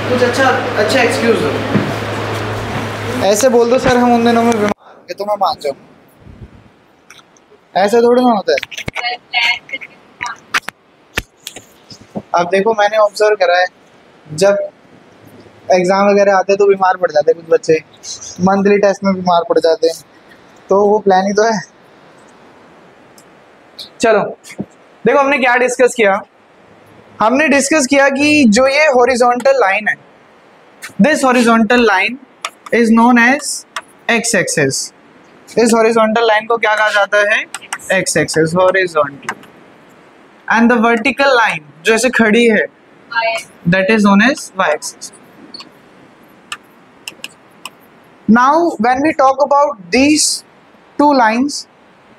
कुछ अच्छा एक्सक्यूज दो। ऐसे बोल दो सर हम उन दिनों में बीमार थे तो मैं मान जाऊँ, ऐसा थोड़ी ना होता है। अब देखो मैंने ऑब्जर्व करा है, जब एग्ज़ाम वगैरह आते तो बीमार पड़ जाते कुछ बच्चे, मंथली टेस्ट में बीमार पड़ जाते हैं, तो वो प्लान ही तो है। चलो देखो हमने क्या डिस्कस किया, हमने डिस्कस किया कि जो ये हॉरिजॉन्टल लाइन है, this horizontal line is known as X axis. इस हॉरिजॉन्टल लाइन को क्या कहा जाता है? X axis, horizontal. And the vertical line जो ऐसे खड़ी है, that is known as Y axis. Now when we talk about these two lines,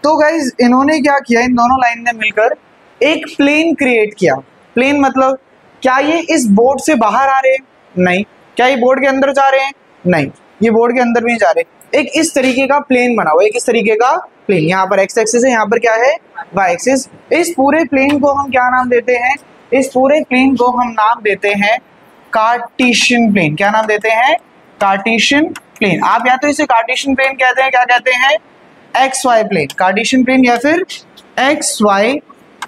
तो गाइज इन्होंने क्या किया, इन दोनों लाइन ने मिलकर एक प्लेन क्रिएट किया। प्लेन मतलब क्या ये इस बोर्ड से बाहर आ रहे हैं? नहीं। क्या ये बोर्ड के अंदर जा रहे हैं? नहीं, ये बोर्ड के अंदर भी नहीं जा रहे। एक इस तरीके का प्लेन बना हुआ है, एक इस तरीके का प्लेन। यहाँ पर एक्स एक्सिस है, यहाँ पर क्या है? Y axis. इस पूरे प्लेन को हम क्या नाम देते हैं? इस पूरे प्लेन को हम नाम देते हैं कार्टेशियन प्लेन। क्या नाम देते हैं? Cartesian plane. आप या तो इसे कार्टेशियन प्लेन कहते हैं, क्या कहते हैं? X Y plane, Cartesian plane या फिर एक्स वाई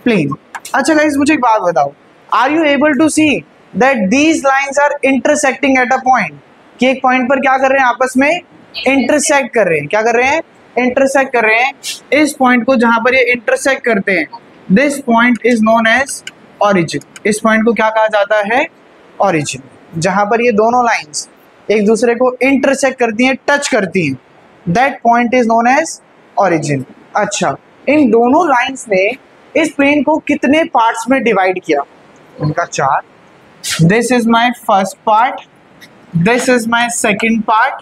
प्लेन। अच्छा गाइस मुझे एक बात बताओ, are you able to see that these lines are intersecting at a point? कि एक पॉइंट पर क्या कर रहे हैं? आपस में इंटरसेक्ट कर रहे हैं। क्या कर रहे हैं? इंटरसेक्ट कर रहे हैं। इस पॉइंट को जहां पर ये इंटरसेक्ट करते हैं, this point is known as origin. इस पॉइंट को क्या कहा जाता है? ऑरिजिन। जहां पर ये दोनों लाइंस एक दूसरे को इंटरसेक्ट करती हैं, टच करती हैं, that point is known as origin. अच्छा, इन दोनों लाइंस ने इस प्लेन को कितने पार्ट्स में डिवाइड किया? उनका 4। This is my first part, this is my second part,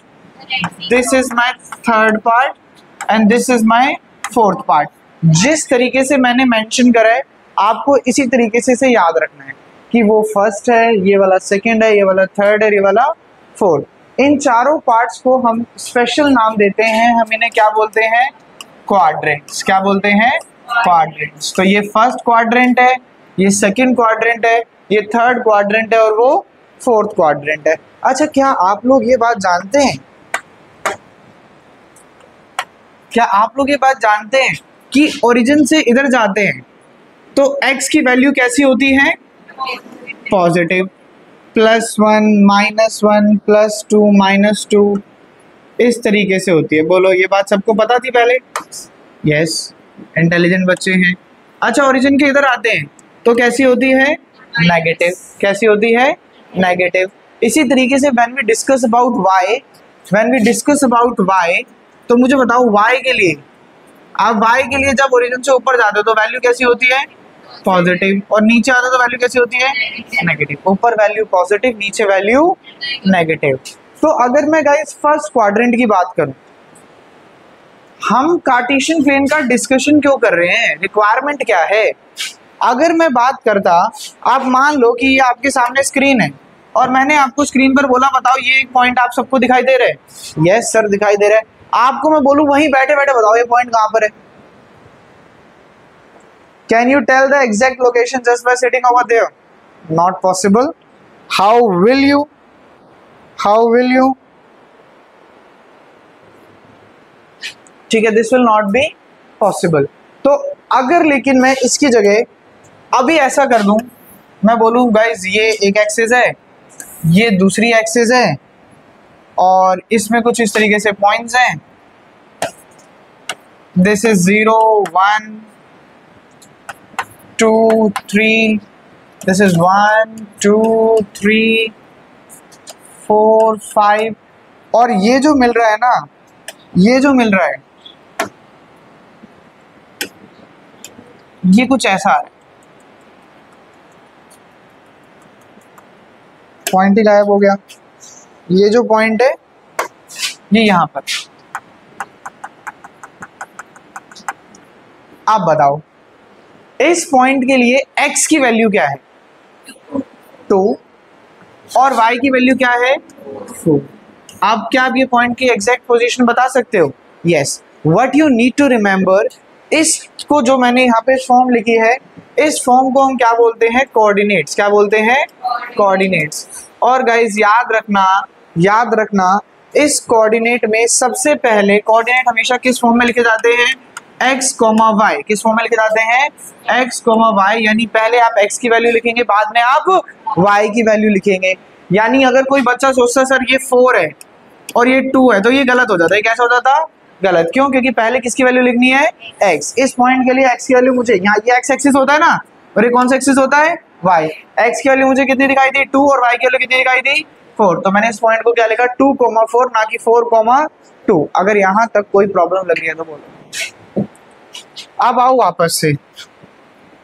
this is my third part and this is my fourth part. जिस तरीके से मैंने मेंशन करा है आपको इसी तरीके से इसे याद रखना है कि वो फर्स्ट है, ये वाला सेकंड है, ये वाला थर्ड है, ये वाला फोर्थ। इन चारों पार्ट्स को हम स्पेशल नाम देते हैं, हम इन्हें क्या बोलते हैं? क्वाड्रेंट्स। क्या बोलते हैं? क्वाड्रेंट्स। तो ये फर्स्ट क्वाड्रेंट है, ये सेकंड क्वाड्रेंट है, ये थर्ड क्वाड्रेंट है और वो फोर्थ क्वाड्रेंट है। अच्छा, क्या आप लोग ये बात जानते हैं, क्या आप लोग ये बात जानते हैं कि ओरिजिन से इधर जाते हैं तो x की वैल्यू कैसी होती है? पॉजिटिव, +1 -1 +2 -2 इस तरीके से होती है। बोलो ये बात सबको पता थी पहले? यस, इंटेलिजेंट बच्चे हैं। अच्छा, ओरिजिन के इधर आते हैं तो कैसी होती है? नेगेटिव। कैसी होती है? नेगेटिव। इसी तरीके से when we discuss about y, तो मुझे बताओ y के लिए, आप y के लिए जब ओरिजिन से ऊपर जाते हो तो वैल्यू कैसी होती है? पॉजिटिव। और नीचे आते हो तो वैल्यू कैसी होती है? नेगेटिव। ऊपर वैल्यू पॉजिटिव, नीचे वैल्यू नेगेटिव। तो अगर मैं गाइस फर्स्ट क्वाड्रेंट की बात करूं, हम कार्टेशियन प्लेन का डिस्कशन क्यों कर रहे हैं? रिक्वायरमेंट क्या है? अगर मैं बात करता, आप मान लो कि ये आपके सामने स्क्रीन है और मैंने आपको स्क्रीन पर बोला बताओ ये एक पॉइंट आप सबको दिखाई दे रहा है? यस सर दिखाई दे रहा है। आपको मैं बोलूं वहीं बैठे बैठे बताओ ये पॉइंट कहां पर है? Can you tell the exact location just by sitting over there? Not possible. How will you? ठीक है, this will not be possible. तो अगर लेकिन मैं इसकी जगह अभी ऐसा कर दूं, मैं बोलूं गाइज ये एक एक्सिस है, ये दूसरी एक्सिस है और इसमें कुछ इस तरीके से पॉइंट्स हैं, दिस इज 0 1 2 3, दिस इज 1 2 3 4 5, और ये जो मिल रहा है ना, ये जो मिल रहा है ये कुछ ऐसा है, पॉइंट ही गायब हो गया। ये जो पॉइंट है ये यहां पर। आप बताओ इस पॉइंट के लिए x की वैल्यू क्या है? 2 और y की वैल्यू क्या है? 4। आप क्या आप ये पॉइंट की एग्जैक्ट पोजीशन बता सकते हो? Yes. What you need to remember, इसको जो मैंने यहाँ पे फॉर्म लिखी है, इस फॉर्म को हम क्या बोलते हैं? कोऑर्डिनेट्स। क्या बोलते हैं? कोऑर्डिनेट्स। और गाइज याद रखना इस कोऑर्डिनेट में सबसे पहले कोऑर्डिनेट हमेशा किस फॉर्म में लिखे जाते हैं, x, y। किस फॉर्म में लिखे जाते हैं, x, y। यानी पहले आप x की वैल्यू लिखेंगे, बाद में आप y की वैल्यू लिखेंगे। यानी अगर कोई बच्चा सोचता सर ये 4 है और ये 2 है तो ये गलत हो जाता है। कैसा हो जाता, गलत। क्यों? क्योंकि पहले किसकी वैल्यू लिखनी है, x। इस पॉइंट के लिए x की वैल्यू मुझे, यहाँ ये x एक्सिस होता है ना, और ये कौन सा एक्सिस होता है, y। x की वैल्यू मुझे कितनी दिखाई दी, 2, और y की वैल्यू कितनी दिखाई दी, 4। तो मैंने इस पॉइंट को क्या लिखा, 2, 4, ना कि 4, 2। अगर यहाँ तक कोई प्रॉब्लम लग रही है तो बोलो। अब आओ वापस से,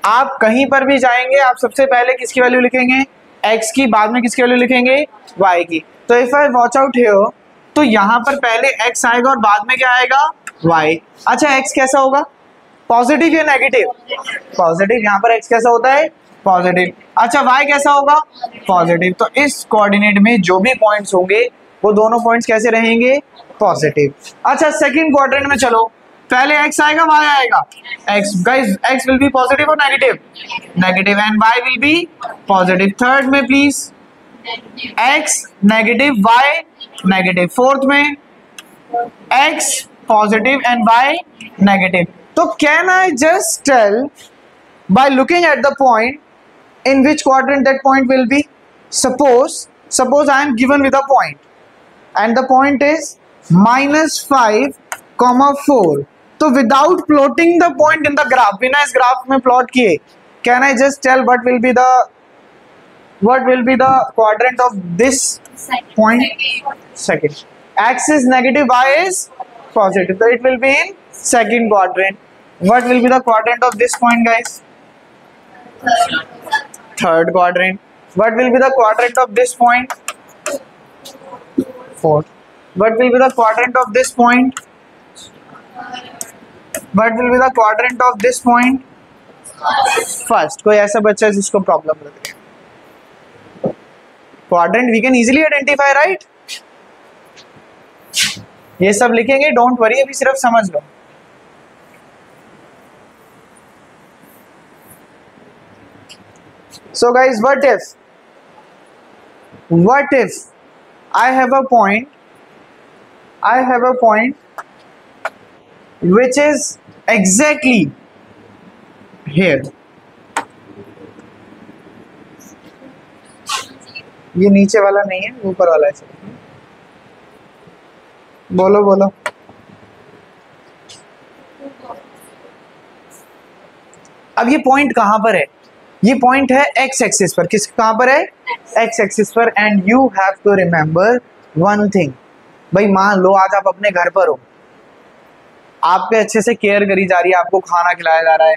आप कहीं पर भी जाएंगे आप सबसे पहले किसकी वैल्यू लिखेंगे, x की, बाद में किसकी वैल्यू लिखेंगे, y की। तो if I watch out here, तो यहाँ पर पहले x आएगा और बाद में क्या आएगा, y। अच्छा x कैसा होगा, पॉजिटिव या नेगेटिव, पॉजिटिव। यहाँ पर x कैसा होता है, पॉजिटिव। अच्छा y कैसा होगा, पॉजिटिव। तो इस कोऑर्डिनेट में जो भी पॉइंट्स होंगे वो दोनों पॉइंट्स कैसे रहेंगे, पॉजिटिव। अच्छा सेकंड क्वाड्रेंट में चलो, पहले x आएगा y आएगा, x guys, x will be positive और negative, negative, and y will be positive. Third में please x negative, y negative. Fourth में x positive and y negative. तो can I just tell by looking at the point in which quadrant that point will be, suppose I am given with a point and the point is -5, 4। तो without plotting the point in the graph, बिना इस graph में plot किए, can I just tell what will be the quadrant of this point? Second. X is negative, y is positive, so it will be in second quadrant. What will be the quadrant of this point, guys? Third quadrant. What will be the quadrant of this point? Fourth. What will be the quadrant of this point? What will be the quadrant of this point? First. कोई ऐसा बच्चा है जिसको problem लग रही है? Quadrant we can easily identify, right? ये सब लिखेंगे, डोंट वरी, अभी सिर्फ समझ लो। So guys, what if I have a point which is exactly here, ये नीचे वाला नहीं है, ऊपर वाला है। बोलो अब ये पॉइंट कहां पर है, ये पॉइंट है x एक्सिस पर। किस, कहां पर है, x एक्सिस पर। And you have to remember one thing, भाई मान लो आज आप अपने घर पर हो, आपके अच्छे से केयर करी जा रही है, आपको खाना खिलाया जा रहा है,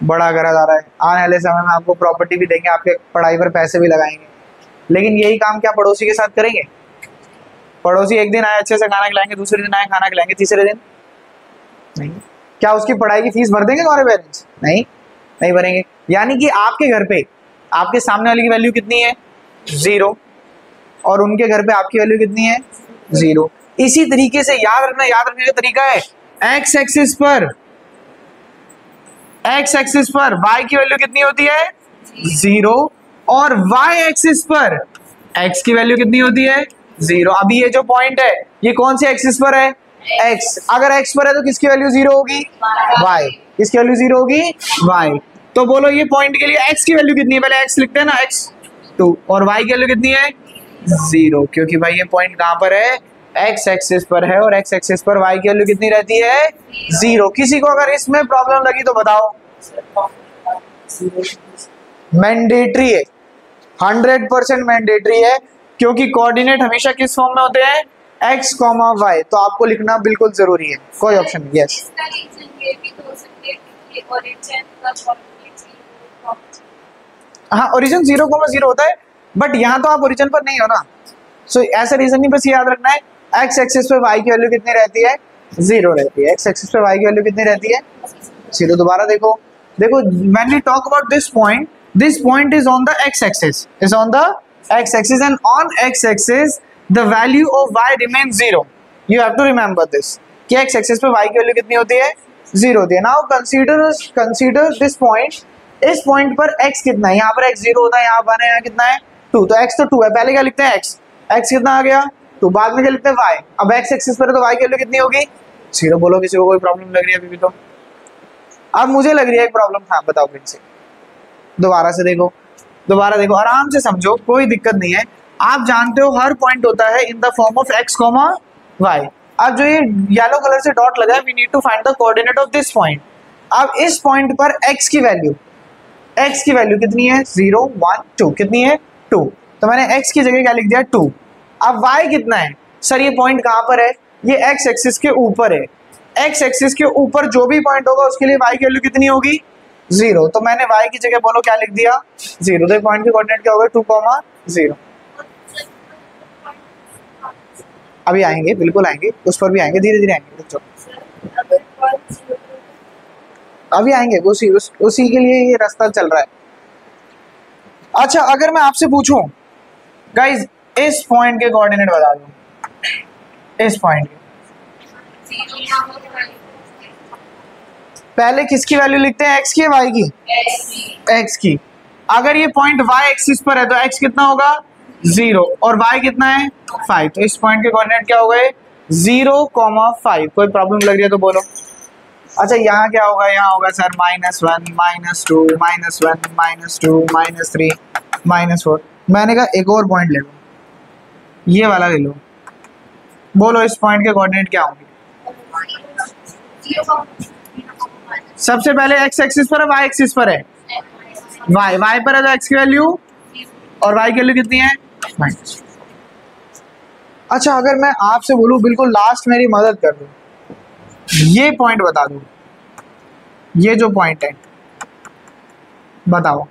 बड़ा करा जा रहा है, आने वाले समय में आपको प्रॉपर्टी भी देंगे, आपके पढ़ाई पर पैसे भी लगाएंगे। लेकिन यही काम क्या पड़ोसी के साथ करेंगे? पड़ोसी एक दिन आए अच्छे से खाना खिलाएंगे, दूसरे दिन आए खाना खिलाएंगे, तीसरे दिन नहीं। क्या उसकी पढ़ाई की फीस भर देंगे तुम्हारे पेरेंट्स? नहीं भरेंगे। यानी कि आपके घर पे आपके सामने वाले की वैल्यू कितनी है, 0, और उनके घर पे आपकी वैल्यू कितनी है, 0। इसी तरीके से याद रखने का तरीका है, x एक्सिस पर y की वैल्यू कितनी होती है, 0, और y एक्सिस पर x की वैल्यू कितनी होती है, 0। अभी ये जो पॉइंट है ये कौन से एक्सिस पर है, x। अगर x पर है तो किसकी वैल्यू 0 होगी, y। किसकी वैल्यू 0 होगी, y। तो बोलो ये पॉइंट के लिए x की वैल्यू कितनी है, पहले x लिखते हैं ना, x 2, और y की वैल्यू कितनी है, 0। क्योंकि भाई ये पॉइंट कहां पर है, x एक्सिस पर है, और x एक्सिस पर y की वैल्यू कितनी रहती है, 0। किसी को अगर इसमें प्रॉब्लम लगी तो बताओ। मैंडेटरी है, 100% मैंडेटरी है, क्योंकि कोऑर्डिनेट हमेशा किस फॉर्म में होते हैं, x, y। तो आपको लिखना बिल्कुल जरूरी है, कोई ऑप्शन नहीं। यस, हाँ, ओरिजिन 0,0 होता है, बट यहाँ तो आप ओरिजिन पर नहीं हो ना। सो ऐसा रीजन नहीं, बस याद रखना है x एक्सिस पे y की वैल्यू कितनी रहती है, 0 रहती है। x एक्सिस पे y की वैल्यू कितनी रहती है, 0। दोबारा देखो, when we talk about this point is on the x axis, and on x axis the value of y remains 0. You have to remember this कि x एक्सिस पे y की वैल्यू कितनी होती है, 0 होती है। नाउ कंसीडर दिस पॉइंट, इस point पर x कितना है, यहाँ पर x 0 होता है, यहाँ पर यहाँ कितना है 2, तो x तो 2 है, पहले क्या लिखते हैं x, x कितना आ गया 2, बाद में क्या लिखते हैं y, अब x एक्सिस पर है तो y की वैल्यू कितनी होगी 0। बोलो किसी को कोई प्रॉब्लम लग रही है अभी भी? तो अब मुझे लग रही है एक प्रॉब्लम, हाँ बताओ फिर से, दोबारा से देखो, दोबारा देखो, आराम से समझो, कोई दिक्कत नहीं है। आप जानते हो हर पॉइंट होता है in the form of x, y। अब जो ये येलो कलर से डॉट लगा है, we need to find the coordinate of this point. अब इस पॉइंट पर x की वैल्यू कितनी है 0 1 2, कितनी है 2, तो मैंने x की जगह क्या लिख दिया 2। अब y कितना है सर, ये पॉइंट कहाँ पर है, ये x एक्सिस के ऊपर है, x एक्सिस के ऊपर जो भी पॉइंट होगा उसके लिए y की वैल्यू कितनी होगी 0, तो मैंने y की जगह बोलो क्या लिख दिया 0, तो पॉइंट की कोऑर्डिनेट क्या होगा 2, 0। अभी आएंगे, बिल्कुल आएंगे, उस पर भी आएंगे, धीरे धीरे आएंगे बच्चों, अभी आएंगे, उसी के लिए ये रास्ता चल रहा है। अच्छा अगर मैं आपसे पूछूं गाइज इस पॉइंट के कोऑर्डिनेट बता दो, इस पॉइंट के पहले किसकी वैल्यू लिखते हैं, x की या y की, x की। अगर ये पॉइंट y एक्सिस पर है तो x कितना होगा 0 और y कितना है 5, तो इस पॉइंट के कोऑर्डिनेट क्या हो गए 0, 5। कोई प्रॉब्लम लग रही है तो बोलो। अच्छा यहाँ क्या होगा, यहाँ होगा सर -1 -2 -1 -2 -3 -4। मैंने कहा एक और पॉइंट ले लो, ये वाला ले लो, बोलो इस पॉइंट के कोऑर्डिनेट क्या होंगे। सबसे पहले x एक्सिस पर है, y एक्सिस पर है, y पर है तो x की वैल्यू और y की वैल्यू कितनी है -। अच्छा अगर मैं आपसे बोलूं बिल्कुल लास्ट मेरी मदद कर दो, ये पॉइंट बता दो, ये जो पॉइंट है बताओ,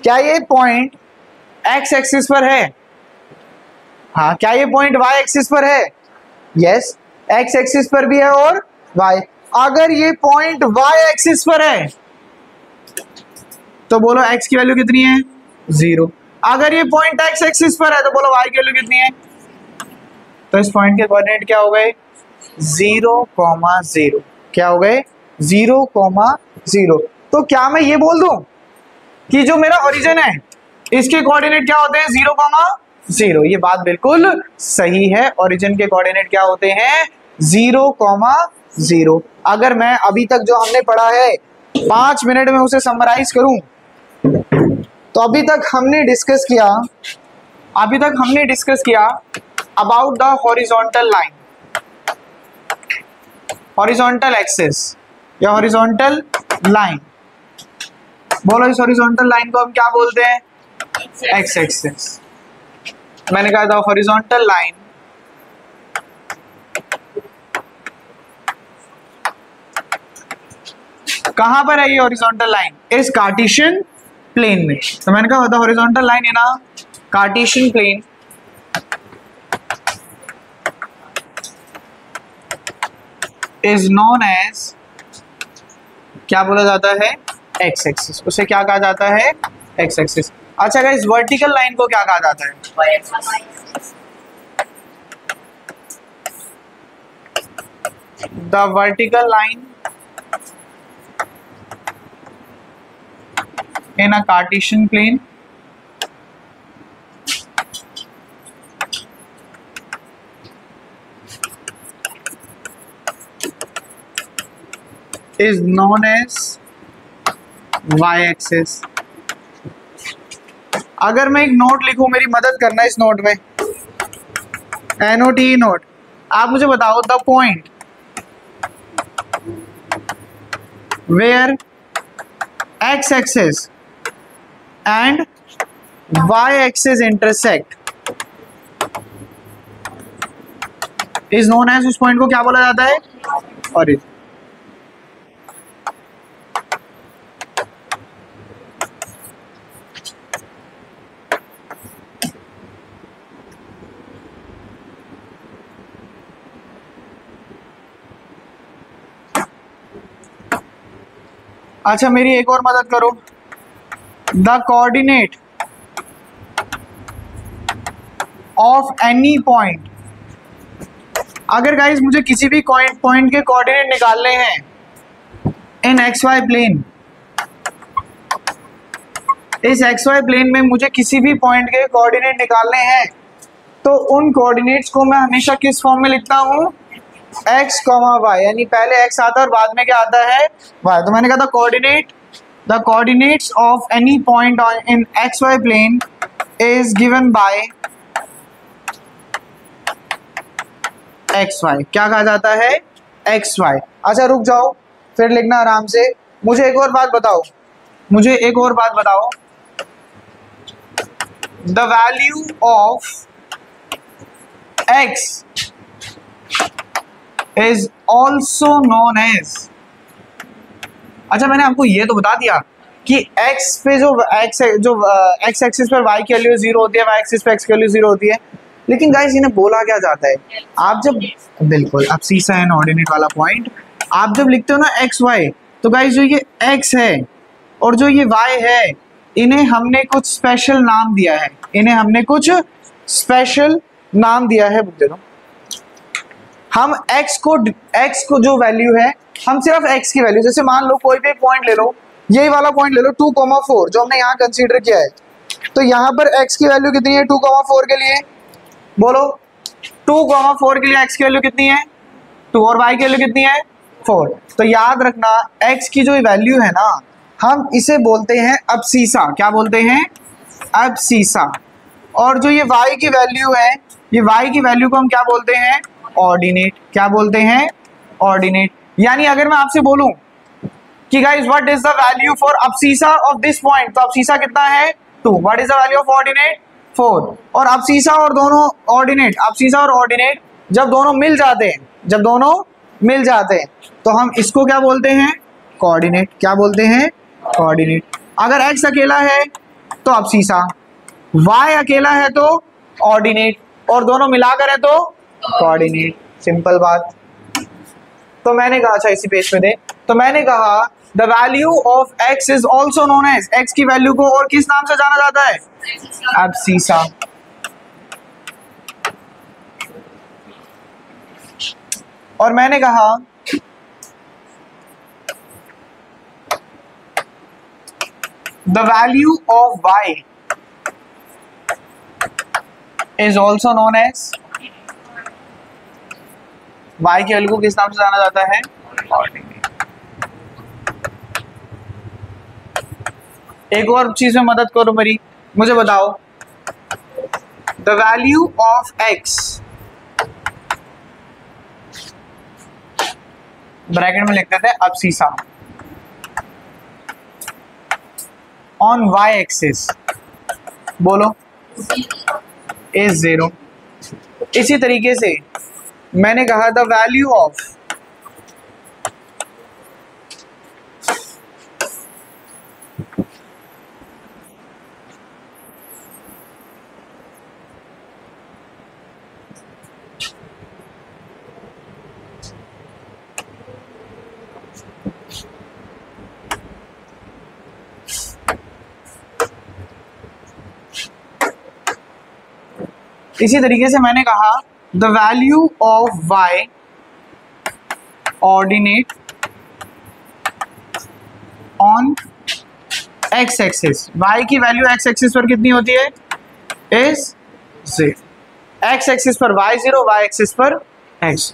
क्या ये पॉइंट x एक्सिस पर है, हाँ, क्या ये पॉइंट y एक्सिस पर है, यस, x एक्सिस पर भी है और y। अगर ये पॉइंट y एक्सिस पर है तो बोलो x की वैल्यू कितनी है 0। अगर ये पॉइंट x एक्सिस पर है तो बोलो y की वैल्यू कितनी है, तो इस पॉइंट के कोऑर्डिनेट क्या हो गए 0, 0, क्या हो गए 0, 0। तो क्या मैं ये बोल दूं कि जो मेरा ओरिजिन है इसके कोऑर्डिनेट क्या होते हैं 0, 0। ये बात बिल्कुल सही है, ओरिजिन के कोऑर्डिनेट क्या होते हैं 0, 0। अगर मैं अभी तक जो हमने पढ़ा है 5 मिनट में उसे समराइज करूं तो अभी तक हमने डिस्कस किया about the horizontal line, horizontal axis या हॉरिजॉन्टल लाइन। बोलो इस हॉरिजॉन्टल लाइन को हम क्या बोलते हैं x एक्सिस। मैंने कहा था हॉरिजॉन्टल लाइन कहां पर है, ये हॉरिजॉन्टल लाइन इस कार्टेशियन प्लेन में। तो मैंने कहा था horizontal line in a Cartesian plane is known as, क्या बोला जाता है x एक्सिस, उसे क्या कहा जाता है x एक्सिस। अच्छा गाइस वर्टिकल लाइन को क्या कहा जाता है, the vertical line in a Cartesian plane is known as y axis. अगर मैं एक नोट लिखूं, मेरी मदद करना इस नोट में, NOT नोट, आप मुझे बताओ the point where x axis and y axis intersect is known as, उस पॉइंट को क्या बोला जाता है ओरिजिन। अच्छा मेरी एक और मदद करो, the coordinate of any point. अगर गाइस मुझे किसी भी पॉइंट के कोऑर्डिनेट निकालने हैं इन XY प्लेन इस एक्स वाई प्लेन में मुझे किसी भी पॉइंट के कोऑर्डिनेट निकालने हैं, तो उन कोऑर्डिनेट्स को मैं हमेशा किस फॉर्म में लिखता हूँ, x, y, यानी पहले x आता है और बाद में क्या आता है, y। तो मैंने कहा था the coordinates of any point in X Y plane is given by X Y. क्या कहा जाता है, एक्स वाई। अच्छा रुक जाओ, फिर लिखना आराम से। मुझे एक और बात बताओ, the value of x is also known as, अच्छा मैंने आपको ये तो बता दिया कि x पे जो x एक्सिस पर y की वैल्यू 0 होती है, y एक्सिस पे x की वैल्यू 0 होती है, लेकिन गाइस इन्हें बोला क्या जाता है, आप जब बिल्कुल अब सीसा एंड ऑर्डिनेट वाला पॉइंट, आप जब लिखते हो ना x y, तो गाइस जो ये x है और जो ये y है, इन्हें हमने कुछ स्पेशल नाम दिया है, बुक दे दो। हम x को जो वैल्यू है, हम सिर्फ x की वैल्यू, जैसे मान लो कोई भी एक पॉइंट ले लो, यही वाला पॉइंट ले लो 2,4 जो हमने यहाँ कंसीडर किया है, तो यहाँ पर x की वैल्यू कितनी है 2,4 के लिए, बोलो 2,4 के लिए x की वैल्यू कितनी है 2 और y की वैल्यू कितनी है 4। तो याद रखना x की जो वैल्यू है ना, हम इसे बोलते हैं अबसीसा। क्या बोलते हैं, अबसीसा। और जो ये y की वैल्यू है, ये y की वैल्यू को हम क्या बोलते हैं, ऑर्डिनेट। क्या बोलते हैं, ऑर्डिनेट। यानी अगर मैं आपसे बोलूं कि guys what is the value for abscissa of this point, तो अबसीसा कितना है 2, what is the value of ordinate 4। और अबसीसा और दोनों ऑर्डिनेट, अबसीसा और ऑर्डिनेट जब दोनों मिल जाते हैं, तो हम इसको क्या बोलते हैं, कोऑर्डिनेट। क्या बोलते हैं, कोऑर्डिनेट। अगर x अकेला है तो अबसीसा, y अकेला है तो ऑर्डिनेट, और दोनों मिलाकर है तो कोऑर्डिनेट। सिंपल बात। तो मैंने कहा, अच्छा इसी पेज पे दे, तो मैंने कहा the value of x is also known as, x की वैल्यू को और किस नाम से जाना जाता है, अबसीसा। और मैंने कहा the value of y is also known as, y की वैल्यू को किस नाम से जाना जाता है, ऑर्डिनेट। एक और चीज में मदद करो मेरी, मुझे बताओ the value of x, bracket में लिखते थे अबसीसा, ऑन y एक्सिस, बोलो इज 0। इसी तरीके से मैंने कहा द वैल्यू ऑफ इसी तरीके से मैंने कहा the value of y ordinate on x axis, y की वैल्यू x एक्सिस पर कितनी होती है, इज 0। x एक्सिस पर y 0, y एक्सिस पर x।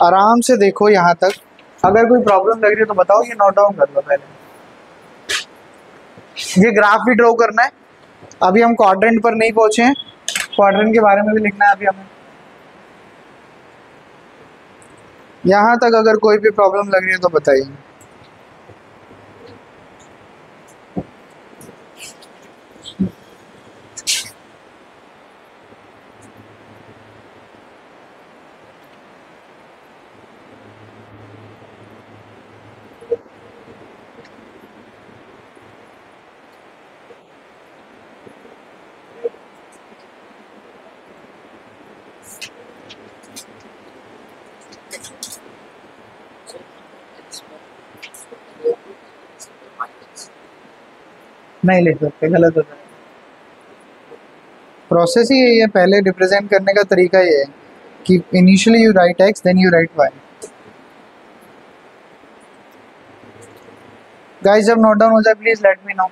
आराम से देखो यहाँ तक, अगर कोई प्रॉब्लम लग रही है तो बताओ, ये नोट डाउन कर लो पहले। ये ग्राफ भी ड्रॉ करना है, अभी हम क्वाड्रेंट पर नहीं पहुंचे हैं, क्वाड्रेंट के बारे में भी लिखना है अभी हमें। यहाँ तक अगर कोई भी प्रॉब्लम लग रही है तो बताइए। नहीं लिख सकते, गलत होता है। प्रोसेस ही यही है, पहले रिप्रेजेंट करने का तरीका ये है कि initially you write X then you write Y. Guys जब नोट डाउन हो जाए please let me know.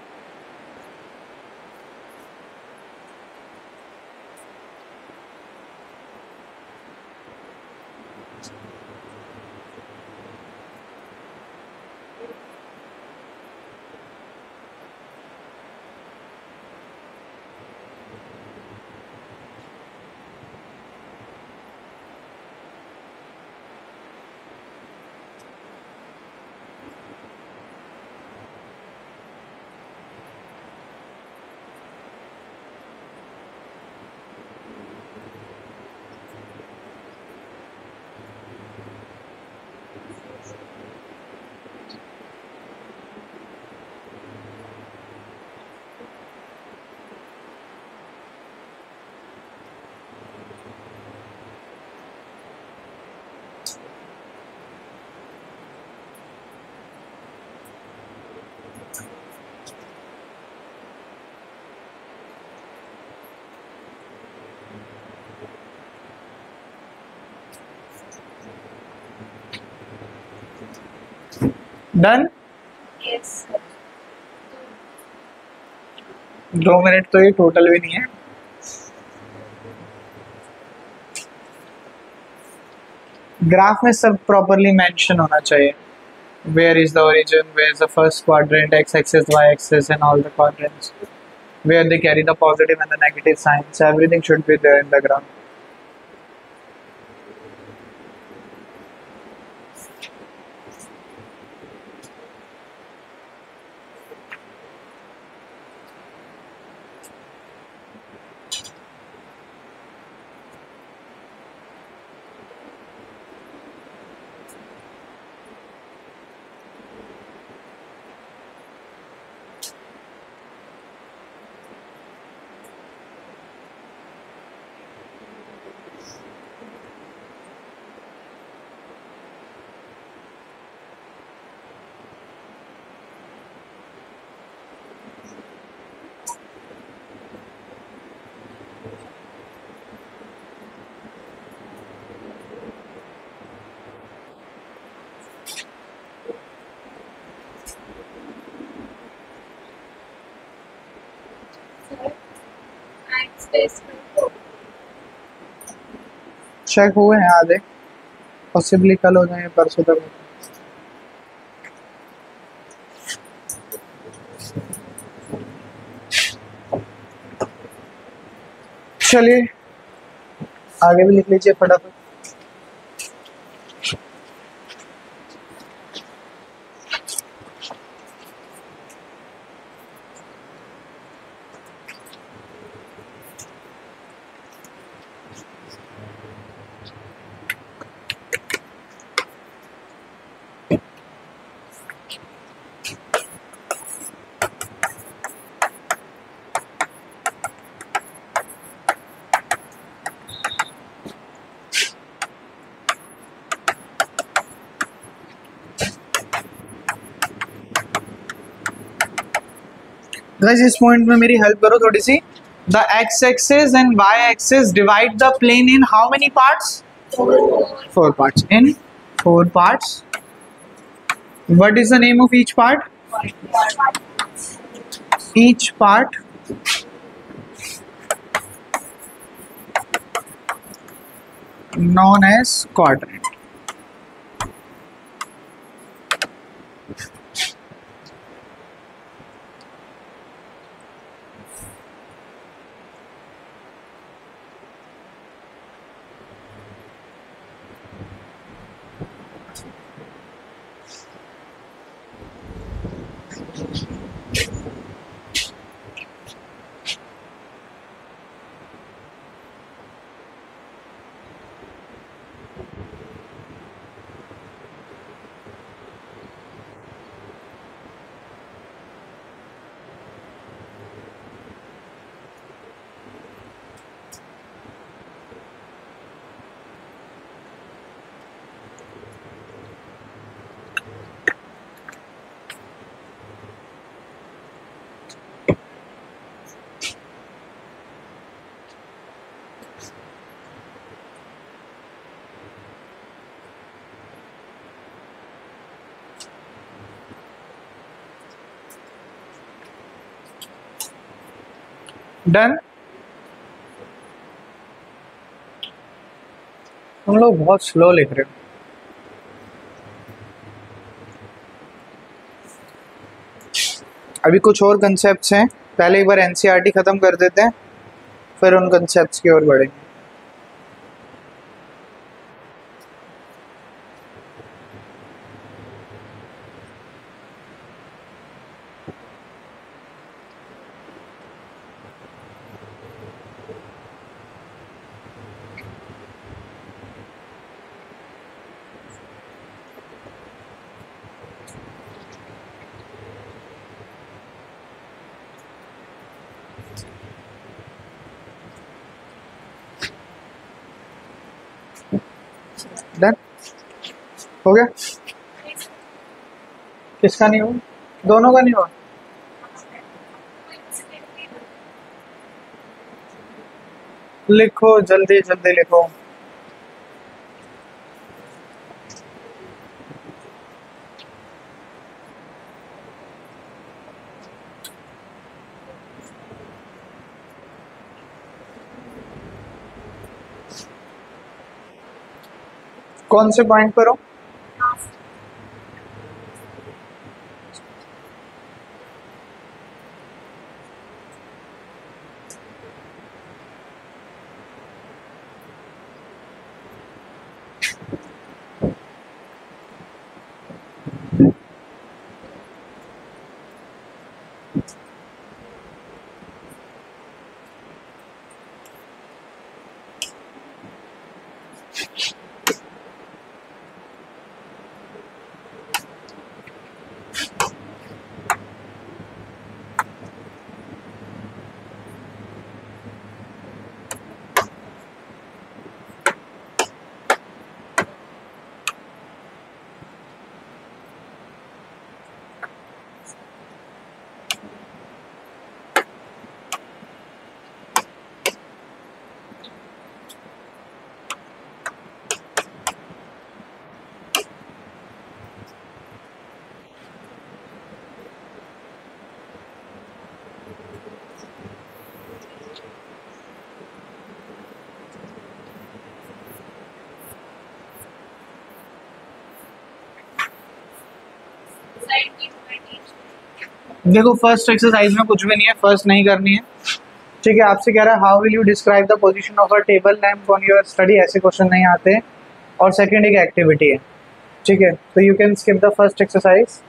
Done. Yes. 2 minute तो ये टोटल भी नहीं है। ग्राफ में सब प्रॉपरली मेंशन होना चाहिए। Where is the origin, where is the first quadrant, X axis, Y axis and all the quadrants, where they carry the positive and the negative signs, everything should be there in the graph. Check हुए हैं आधे, possibly कल हो जाए, परसों तक हो जाए। चलिए आगे भी लिख लीजिए फटाफट। गाइस इस पॉइंट में मेरी हेल्प करो थोड़ी सी। The X axis and Y axis divide the plane in how many parts? 4 parts. In 4 parts. What is the name of each part? Each part known as quadrant. Done. तुम लोग बहुत slow लिख रहे हो। अभी कुछ और कंसेप्ट्स हैं, पहले एक बार एनसीईआरटी खत्म कर देते हैं, फिर उन कंसेप्ट्स की ओर बढ़ेंगे। डन हो गया। किसका नहीं हुआ? दोनों का नहीं हुआ। लिखो जल्दी जल्दी लिखो। कौन से पॉइंट पर हो? देखो फर्स्ट एक्सरसाइज में कुछ भी नहीं है, फर्स्ट नहीं करनी है, ठीक है। आपसे कह रहा है how will you describe the position of a table lamp on your study, ऐसे क्वेश्चन नहीं आते हैं। और सेकंड एक एक्टिविटी है, ठीक है। तो you can skip the first exercise,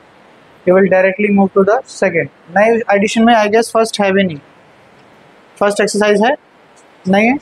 you will directly move to the second. नए एडिशन में आई गेस फर्स्ट है भी नहीं, फर्स्ट एक्सरसाइज है नहीं है।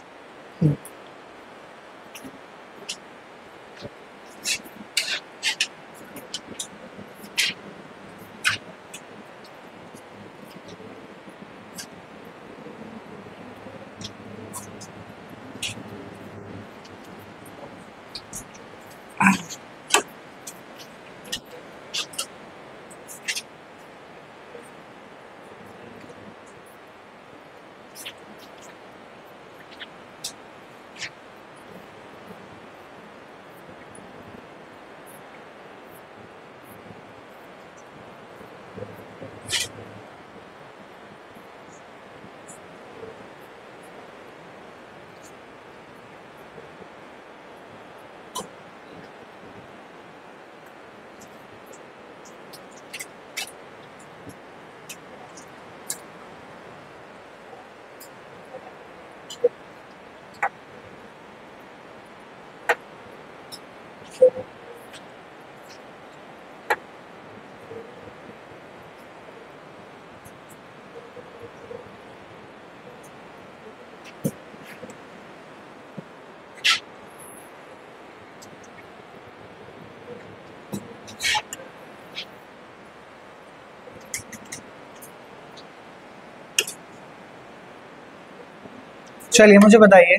चलिए मुझे बताइए,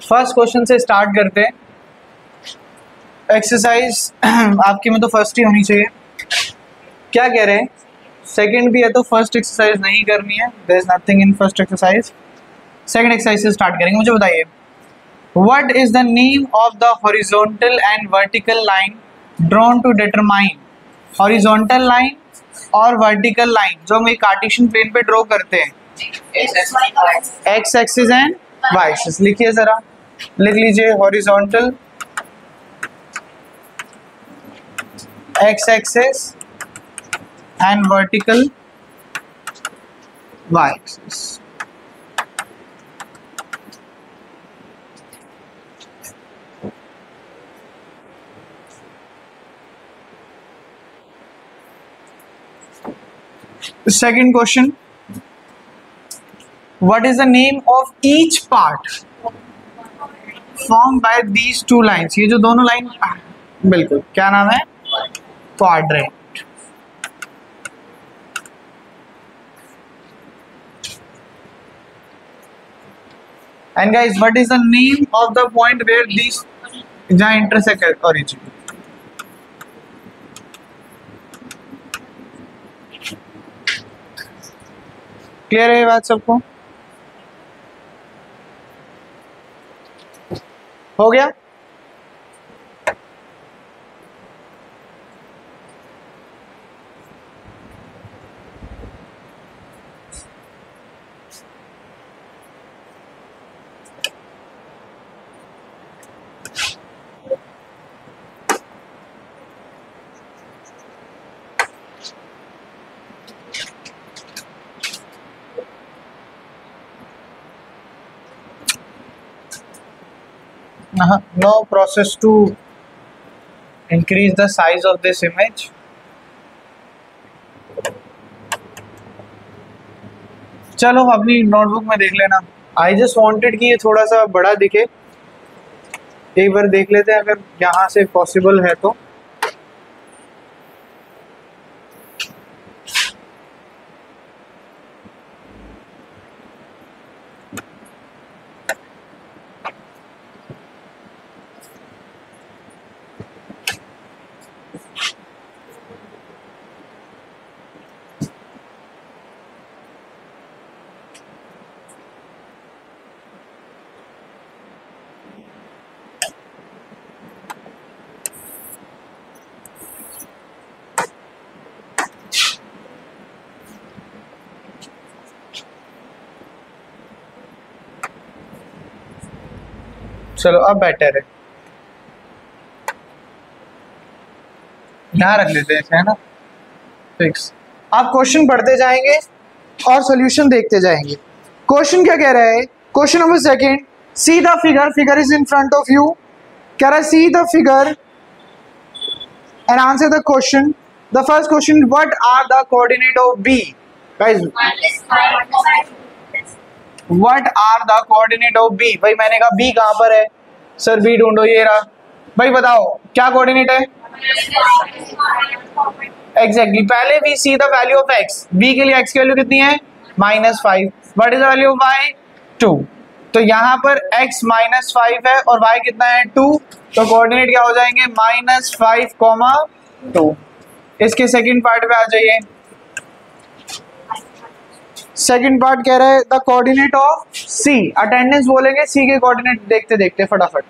फर्स्ट क्वेश्चन से स्टार्ट करते हैं। एक्सरसाइज आपकी में तो फर्स्ट ही होनी चाहिए। क्या कह रहे हैं, सेकंड भी है तो फर्स्ट एक्सरसाइज नहीं करनी है, there is nothing in first exercise. Second exercise से स्टार्ट करेंगे। मुझे बताइए what is the name of the horizontal and vertical line drawn to determine. Horizontal line और वर्टिकल लाइन जो हम एक कार्टेशियन प्लेन पे ड्रॉ करते हैं, X axis and Y axis. लिखिए जरा, लिख लीजिए horizontal X axis and vertical Y axis. Second question, what is the name of each part formed by these two lines? ये जो दोनों लाइन, बिल्कुल क्या नाम है? Quadrant. And guys, what is the name of the point where these जहाँ intersect origin? Clear है ये बात सबको? हो गया? No process to increase the size of this image. चलो अपनी नोटबुक में देख लेना। आई जस्ट वांटेड कि ये थोड़ा सा बड़ा दिखे, एक बार देख लेते हैं अगर यहाँ से पॉसिबल है तो। चलो अब बेटर है, यहाँ रख लेते हैं, है ना, फिक्स। आप क्वेश्चन पढ़ते जाएंगे और सॉल्यूशन देखते जाएंगे। क्वेश्चन क्या कह रहा है? Question number second, see the figure, figure is in front of you. कह रहा है see the figure and answer the question. The first question, what are the coordinate of B? Guys what are the coordinate of B? भाई मैंने कहा B कहाँ पर है sir, B ढूंढो, ये रहा। भाई बताओ क्या कोऑर्डिनेट है? एग्जैक्टली, पहले we see the value of X. B के लिए एक्स की वैल्यू कितनी है? -5। What is the value of Y? 2। तो यहाँ पर x -5 है और y कितना है? 2। तो कोऑर्डिनेट क्या हो जाएंगे? -5, 2। इसके सेकंड पार्ट पे आ जाइए। सेकंड पार्ट कह रहा है the coordinate of C। Attendance बोलेंगे, C के कोऑर्डिनेट देखते देखते फटाफट।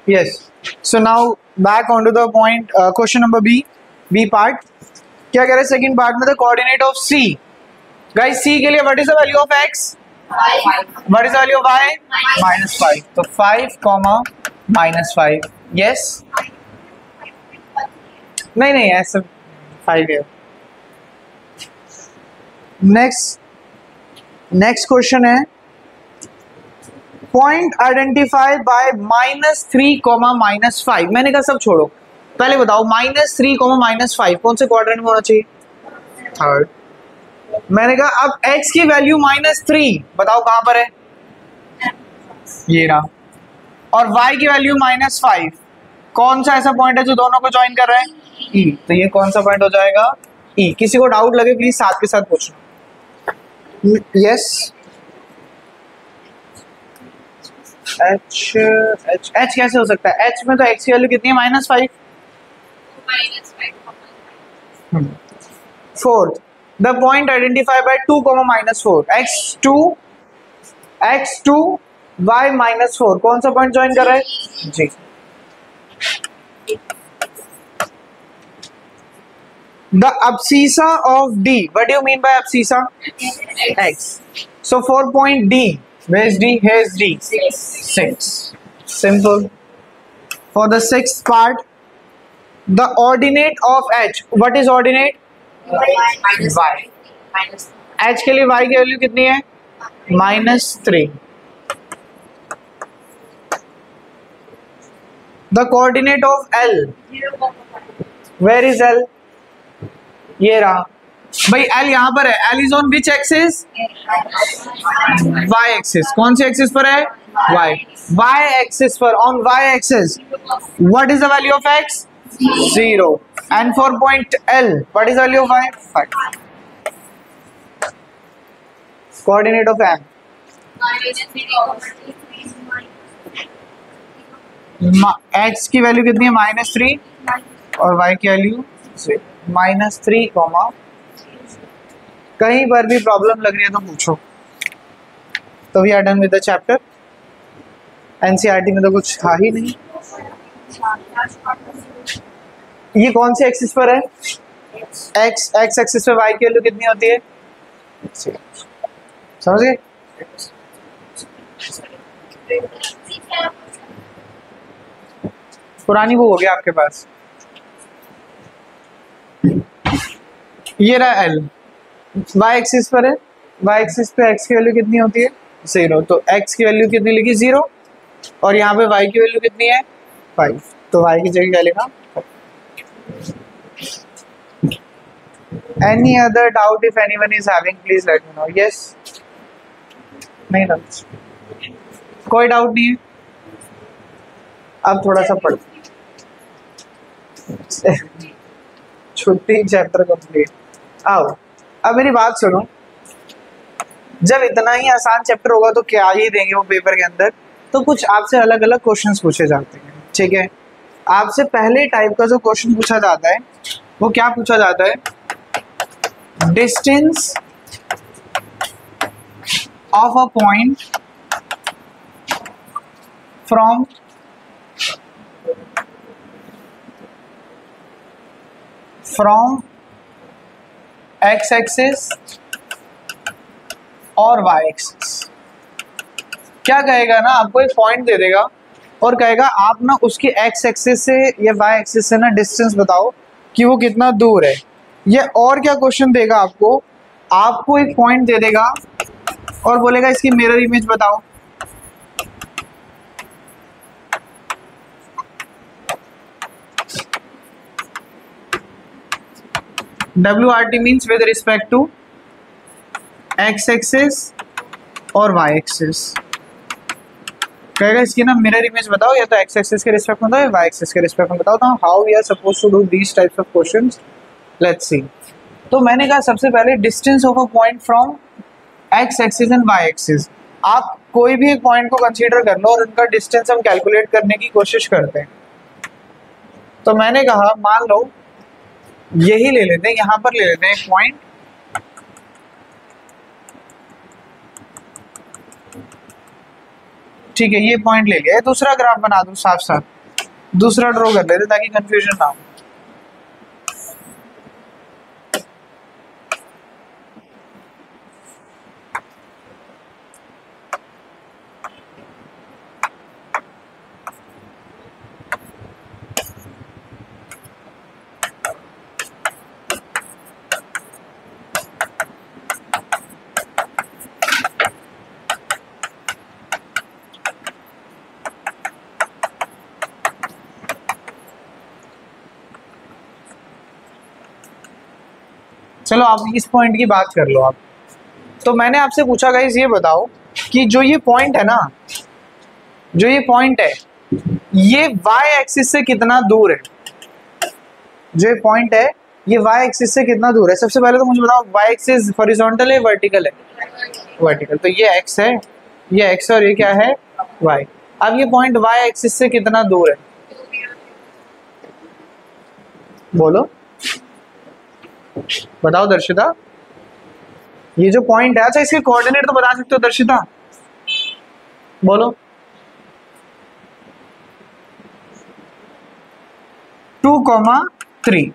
Yes. So now back on to the point. Question number B part. क्या कह रहे हैं सेकंड पार्ट में? The coordinate of C. Guys C के लिए what is the value of X? What is the value of Y? -5. तो 5 comma -5. Yes. नहीं ऐसा 5 है. नेक्स्ट क्वेश्चन है पॉइंट आइडेंटिफाई बाय -3 कॉमा -5. मैंने कहा सब छोड़ो, पहले बताओ -3 कॉमा -5 कौन से क्वाड्रेंट में होना चाहिए? थर्ड. मैंने कहा अब x की वैल्यू -3 बताओ कहां पर है? ये रहा. और y की वैल्यू -5. कौन सा ऐसा पॉइंट है जो दोनों को ज्वाइन कर रहा है? E. तो ये कौन सा पॉइंट हो जाएगा? E. किसी को डाउट लगे प्लीज साथ के साथ पूछना. यस. H कैसे हो सकता है? H में तो x की वैल्यू कितनी है? -5. Fourth, the point identify bye 2 -4. x2 y -4 कौन सा पॉइंट ज्वाइन कर रहा है? जी. द abscissa of D. What do you mean by abscissa? X. So for point D, where is D? Here is D. 6. Simple. For the sixth part, the ordinate of H. What is ordinate? Y. H के लिए Y की value कितनी है? -3. The coordinate of L. Where is L? ये रहा भाई. L यहाँ पर है. L is on which axis? Y axis. कौन सी एक्सिस पर है? Y axis पर. On Y axis, what is the value of X? 0. And for point L, what is the value of Y? 5. Coordinate of M. X की value कितनी है? -3 और Y की value -3 comma. कहीं पर भी प्रॉब्लम लग रही है तो पूछो. तो we are done with the chapter. NCERT में तो कुछ था ही नहीं. ये कौन से एक्सिस पर है? एक्स एक्सिस पे वाई की वैल्यू कितनी होती है? समझ गए? पुरानी वो हो गया आपके पास. ये रहा एल. वाई एक्सिस पर है. वाई एक्सिस पे एक्स की वैल्यू कितनी होती है? 0. तो एक्स की वैल्यू कितनी लिखी? 0. और यहाँ पे वाई की वैल्यू कितनी है? 5. तो वाई की जगह क्या लिखा? Any other doubt if anyone is having, please let me know. Yes? नहीं ना? कोई डाउट नहीं है. अब थोड़ा सा पढ़. छुट्टी चैप्टर कंप्लीट. आओ अब मेरी बात सुनो. जब इतना ही आसान चैप्टर होगा तो क्या ही देंगे वो पेपर के अंदर. तो कुछ आपसे अलग अलग क्वेश्चंस पूछे जाते हैं. ठीक है. आपसे पहले टाइप का जो क्वेश्चन पूछा जाता है वो क्या पूछा जाता है? Distance of a point from x axis और y एक्सिस. क्या कहेगा ना, आपको एक पॉइंट दे देगा और कहेगा आप ना उसके x एक्सिस से या y एक्सिस से ना डिस्टेंस बताओ कि वो कितना दूर है. ये और क्या क्वेश्चन देगा आपको एक पॉइंट दे देगा और बोलेगा इसकी मिरर इमेज बताओ. WRT means with respect to x axis और y एक्सिस. कहेगा इसकी ना मिरर इमेज बताओ, या तो x एक्सिस के रिस्पेक्ट में बताओ या y एक्सिस के रिस्पेक्ट में बताओ. तो how we are suppose to do these types of questions, let's see. तो मैंने कहा सबसे पहले distance of a point from x axis and y axis. आप कोई भी एक पॉइंट को कंसीडर कर लो और उनका डिस्टेंस हम कैलकुलेट करने की कोशिश करते हैं. तो मैंने कहा मान लो यही ले लेते हैं, यहां पर ले लेते हैं एक पॉइंट. ठीक है, ये पॉइंट ले लिया, दूसरा ग्राफ बना दूं साफ साफ, दूसरा ड्रॉ कर लेते ताकि कंफ्यूजन ना हो। चलो आप इस पॉइंट की बात कर लो आप। तो मैंने आपसे पूछा गाइस ये बताओ कि जो ये पॉइंट है ना, जो ये पॉइंट है ये y एक्सिस से कितना दूर है? जो ये पॉइंट है ये y एक्सिस से कितना दूर है? सबसे पहले तो मुझे बताओ y एक्सिस हॉरिजॉन्टल है वर्टिकल है? वर्टिकल। तो ये x है, ये x और ये क्या है y। अब ये पॉइंट y एक्सिस से कितना दूर है बोलो, बताओ दर्शिता। ये जो पॉइंट है, अच्छा इसके कोऑर्डिनेट तो बता सकते हो दर्शिता, बोलो। 2,3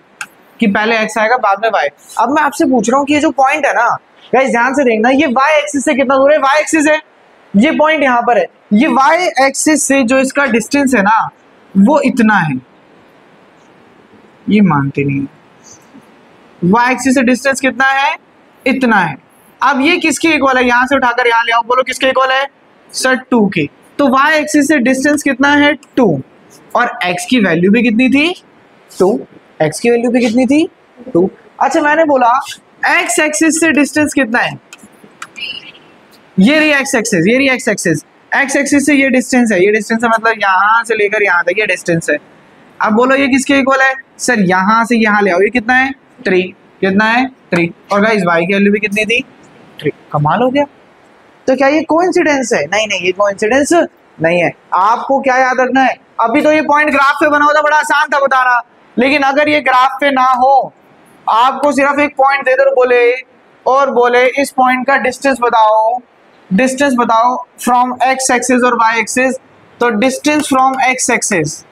कि पहले x आएगा बाद में y। अब मैं आपसे पूछ रहा हूँ कि ये जो पॉइंट है ना गाइस ध्यान से देखना, ये y एक्सिस से कितना दूर है? y एक्सिस है, ये पॉइंट यहाँ पर है, ये y एक्सिस से जो इसका डिस्टेंस है ना वो इतना है। ये मानते नहीं है, y एक्सिस से डिस्टेंस कितना है? इतना है। अब ये किसके इक्वल है? यहां से उठाकर यहां ले आओ, बोलो किसके इक्वल है? सर 2 के। तो y एक्सिस से डिस्टेंस कितना है? 2। और x की वैल्यू भी कितनी थी? 2। x की वैल्यू भी कितनी थी? 2। अच्छा मैंने बोला x एक्सिस से डिस्टेंस कितना है? ये रही x एक्सिस, ये रही x एक्सिस। x एक्सिस से ये डिस्टेंस है, ये डिस्टेंस है मतलब यहां से लेकर यहां तक ये डिस्टेंस है। अब बोलो ये किसके इक्वल है? सर यहां से यहां ले आओ, ये कितना है? 3। कितना है? 3। और गाइस y की वैल्यू भी कितनी थी? 3। कमाल हो गया। तो क्या ये कोइंसिडेंस है? नहीं नहीं, ये कोइंसिडेंस नहीं है। आपको क्या याद रखना है, अभी तो ये पॉइंट ग्राफ पे बना होता बड़ा आसान था बताना, लेकिन अगर ये ग्राफ पे ना हो, आपको सिर्फ एक पॉइंट दे दो बोले और बोले इस पॉइंट का डिस्टेंस बताओ, डिस्टेंस बताओ फ्रॉम x एक्सिस और y एक्सिस। तो डिस्टेंस फ्रॉम x एक्सिस,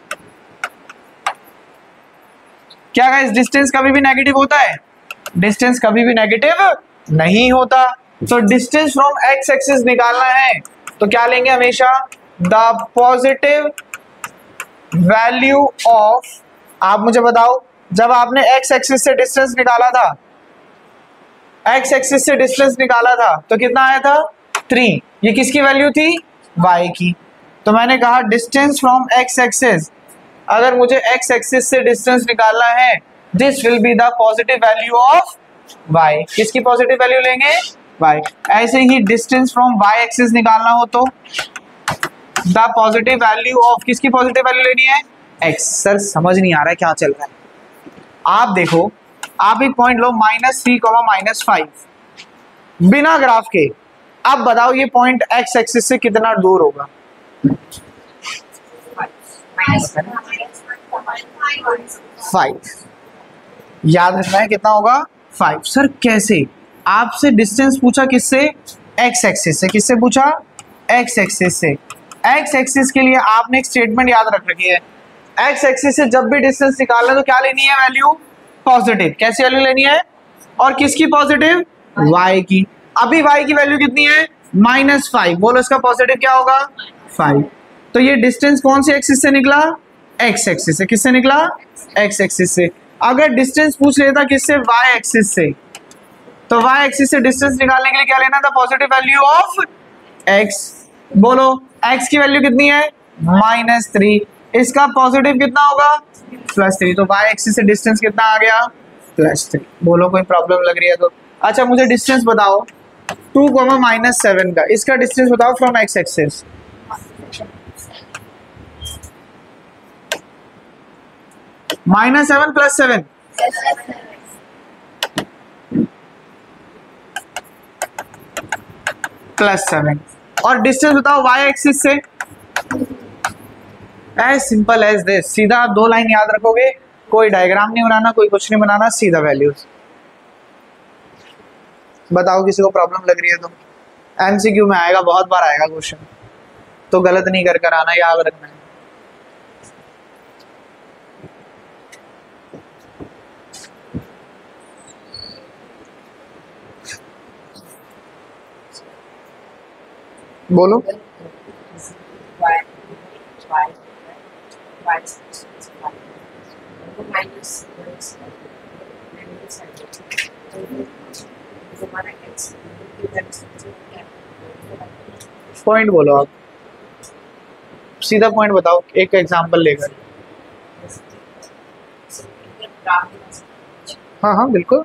क्या गाइस डिस्टेंस कभी भी नेगेटिव होता है? डिस्टेंस कभी भी नेगेटिव नहीं होता। तो डिस्टेंस फ्रॉम x एक्सिस निकालना है तो क्या लेंगे हमेशा? द पॉजिटिव वैल्यू ऑफ, आप मुझे बताओ जब आपने x एक्सिस से डिस्टेंस निकाला था, x एक्सिस से डिस्टेंस निकाला था तो कितना आया था? 3। ये किसकी वैल्यू थी? y की। तो मैंने कहा डिस्टेंस फ्रॉम x एक्सिस, अगर मुझे x एक्सिस से डिस्टेंस निकालना है this will be the positive value of y। किसकी पॉजिटिव वैल्यू लेंगे? y। ऐसे ही डिस्टेंस फ्रॉम y एक्सिस निकालना हो तो द पॉजिटिव वैल्यू ऑफ, किसकी पॉजिटिव वैल्यू लेनी है? x। सर समझ नहीं आ रहा है क्या चल रहा है। आप देखो, आप एक पॉइंट लो -3, -5 बिना ग्राफ के। अब बताओ ये पॉइंट x एक्सिस से कितना दूर होगा? 5। याद रखना है कितना होगा? 5। सर कैसे? आपसे डिस्टेंस पूछा किससे? x एक्सिस से। किससे पूछा? x एक्सिस से। x एक्सिस के लिए आपने एक स्टेटमेंट याद रख रखी है, x एक्सिस से जब भी डिस्टेंस निकालना तो क्या लेनी है? Value positive. कैसी वैल्यू लेनी है? और किसकी पॉजिटिव? y की। अभी y की वैल्यू कितनी है? -5। बोलो इसका पॉजिटिव क्या होगा? 5। तो ये डिस्टेंस कौन से एक्सिस से निकला? x एक्सिस से। किससे निकला? x एक्सिस से। अगर डिस्टेंस पूछ लेता किससे? y एक्सिस से, तो y एक्सिस से डिस्टेंस निकालने के लिए क्या लेना था? Positive value of x। बोलो x की वैल्यू कितनी है? -3। इसका पॉजिटिव कितना होगा? +3। तो y एक्सिस से डिस्टेंस कितना आ गया? +3। बोलो कोई प्रॉब्लम लग रही है तो? अच्छा मुझे डिस्टेंस बताओ 2, -7 का, इसका डिस्टेंस बताओ फ्रॉम x एक्सिस। -7 +7 +7। और डिस्टेंस बताओ y एक्सिस से। एज सिंपल एज दिस, सीधा आप 2 लाइन याद रखोगे, कोई डायग्राम नहीं बनाना, कोई कुछ नहीं बनाना, सीधा वैल्यूज। बताओ किसी को प्रॉब्लम लग रही है तो? एमसीक्यू में आएगा, बहुत बार आएगा क्वेश्चन। तो गलत नहीं कर आना, याद रखना है। बोलो। पॉइंट बोलो आप, सीधा पॉइंट बताओ एक एग्जांपल लेकर। हाँ हाँ बिल्कुल,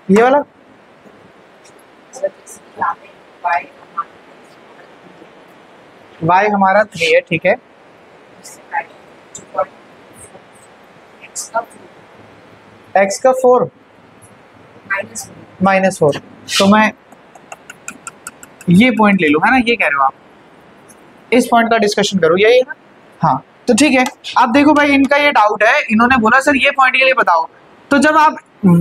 ये वाला y हमारा 3 है, ठीक है। x का 4 -4, तो मैं ये पॉइंट ले लूँ, है ना, ये कह रहे हो आप, इस पॉइंट का डिस्कशन करो, यही है ना। हाँ तो ठीक है, अब देखो भाई इनका ये डाउट है, इन्होंने बोला सर ये पॉइंट के लिए बताओ। तो जब आप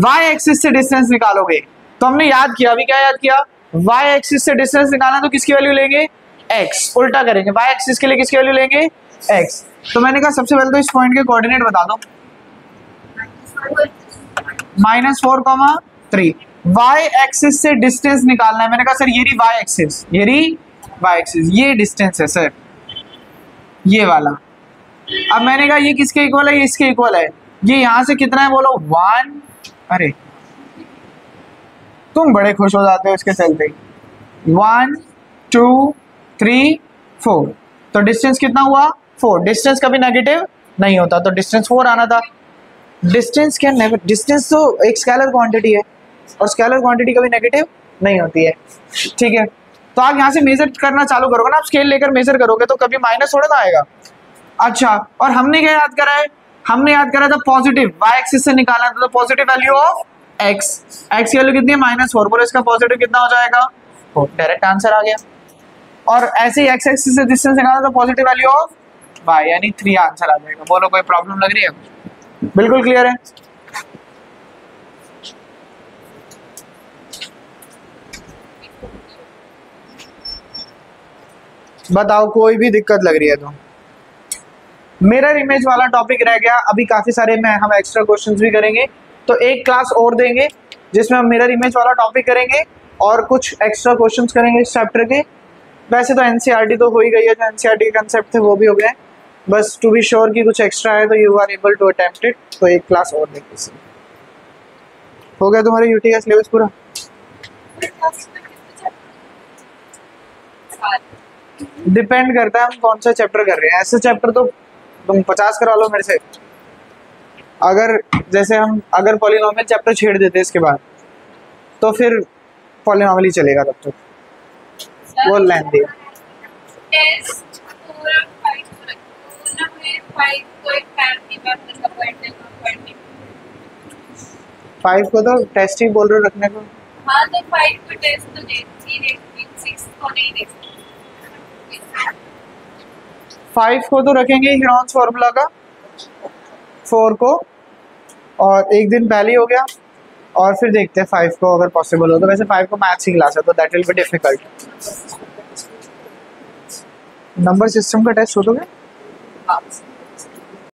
y एक्सिस से डिस्टेंस निकालोगे, तो हमने याद किया, अभी क्या याद किया, y एक्सिस से डिस्टेंस निकालना तो किसकी वैल्यू लेंगे, x, उल्टा करेंगे, y एक्सिस के लिए किसकी वैल्यू लेंगे, x। तो मैंने कहा सबसे पहले तो इस पॉइंट के कोऑर्डिनेट बता दो, -4, 3। y एक्सिस से डिस्टेंस निकालना है, मैंने कहा सर ये रही y एक्सिस, ये रही y एक्सिस, ये डिस्टेंस है सर, ये वाला। अब मैंने कहा ये किसके इक्वल है, ये इसके इक्वल है, ये यहाँ से कितना है बोलो, 1। अरे तुम बड़े खुश हो जाते हो इसके चलते, 1 2 3 4, तो डिस्टेंस कितना हुआ, 4। डिस्टेंस कभी नेगेटिव नहीं होता, तो डिस्टेंस 4 आना था। डिस्टेंस क्या, डिस्टेंस तो एक स्केलर क्वांटिटी है, और स्केलर क्वांटिटी कभी नेगेटिव नहीं होती है, ठीक है। तो आप यहाँ से मेजर करना चालू करोगे ना, आप स्केल लेकर मेजर करोगे तो कभी माइनस थोड़ा ना आएगा। अच्छा, और हमने क्या याद करा है, हमने याद करा था पॉजिटिव, y एक्सिस से निकालना था, तो positive value of x, x की वैल्यू कितनी है, -4, बोलो इसका पॉजिटिव कितना हो जाएगा, 4, डायरेक्ट आंसर आ गया। और ऐसे ही x एक्सिस से डिस्टेंस निकालना तो पॉजिटिव वैल्यू ऑफ y, यानी 3 आंसर आ जाएगा। बोलो कोई प्रॉब्लम लग रही है, बिल्कुल क्लियर है। बताओ कोई भी दिक्कत लग रही है तो। मिरर इमेज वाला टॉपिक रह गया, अभी काफी सारे में हम एक्स्ट्रा क्वेश्चंस भी करेंगे, तो एक क्लास और देंगे जिसमें हम मिरर इमेज वाला टॉपिक करेंगे और कुछ एक्स्ट्रा क्वेश्चंस करेंगे इस चैप्टर के। वैसे तो एनसीईआरटी तो हो ही गई है, जो एनसीईआरटी के कंसेप्ट थे वो भी हो गए, बस टू बी श्योर कि कुछ एक्स्ट्रा है तो you are able to attempt it, तो एक क्लास और देंगे। हो गया तुम्हारे यूटी का सिलेबस पूरा? डिपेंड करता है हम कौन सा चैप्टर कर रहे हैं, ऐसे चैप्टर तो तुम 50 करा लो मेरे से। अगर जैसे हम अगर पॉलिनोमियल चैप्टर छेड़ देते इसके बाद, तो फिर पॉलिनोमियल ही चलेगा तब तक, वो लेंथी है। 5 को तो टेस्ट ही बोल रहे हो रखने को। हाँ तो 5 को टेस्ट तो देखती 6 को नहीं देखती। 5 को तो रखेंगे हीरोन्स फॉर्मूला का, 4 को और एक दिन पहले हो गया, और फिर देखते हैं 5 को अगर पॉसिबल हो तो। वैसे 5 को मैथ्स की क्लास है तो that will be difficult. Number system का टेस्ट हो तो क्या?